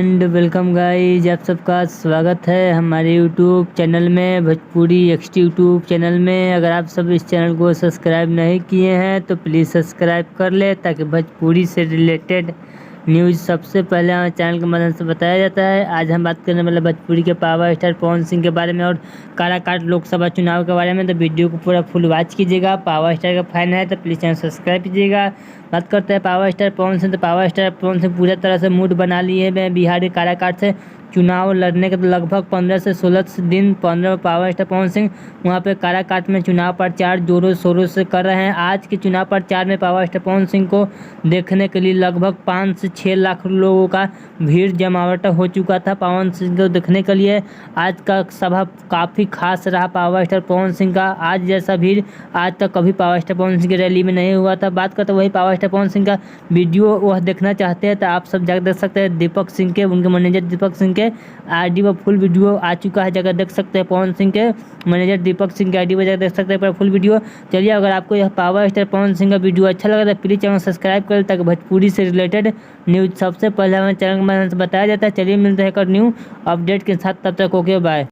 And welcome guys, आप सबका स्वागत है हमारे यूट्यूब चैनल में, भोजपुरी एक्सटी यूट्यूब चैनल में। अगर आप सब इस चैनल को सब्सक्राइब नहीं किए हैं तो प्लीज़ सब्सक्राइब कर ले, ताकि भोजपुरी से रिलेटेड न्यूज़ सबसे पहले हमारे चैनल के मदद से बताया जाता है। आज हम बात करने वाले भोजपुरी के पावर स्टार पवन सिंह के बारे में और काराकाट लोकसभा चुनाव के बारे में। तो वीडियो को पूरा फुल वॉच कीजिएगा। पावर स्टार का फैन है तो प्लीज़ चैनल सब्सक्राइब कीजिएगा। बात करते हैं पावर स्टार पवन सिंह। तो पावर स्टार पवन सिंह पूरी तरह से मूड बना लिए हैं बिहार के काराकाट से चुनाव लड़ने के लगभग 15 से 16 दिन 15 पावर स्टार पवन सिंह वहाँ पे काराकाट में चुनाव प्रचार जोरों शोरों से कर रहे हैं। आज के चुनाव प्रचार में पावर स्टार पवन सिंह को देखने के लिए लगभग 5 से 6 लाख लोगों का भीड़ जमावट हो चुका था। पवन सिंह को देखने के लिए आज का सभा काफ़ी खास रहा पावर स्टार पवन सिंह का। आज जैसा भीड़ आज तक कभी पावर स्टार पवन सिंह की रैली में नहीं हुआ था। बात करते वही पावर स्टार पवन सिंह का वीडियो वह देखना चाहते हैं तो आप सब जाकर देख सकते हैं। दीपक सिंह के उनके मैनेजर दीपक सिंह के आईडी पर फुल वीडियो आ चुका है, जगह देख सकते हैं। पवन सिंह के मैनेजर दीपक सिंह के आईडी पर जाकर देख सकते हैं पर फुल वीडियो। चलिए, अगर आपको यह पावर स्टार पवन सिंह का वीडियो अच्छा लगा तो प्लीज़ चैनल सब्सक्राइब करें, ताकि भोजपुरी से रिलेटेड न्यूज़ सबसे पहले हमारे चैनल के माध्यम से बताया जाता है। चलिए मिलते हैं एक न्यू अपडेट के साथ, तब तक ओके बाय।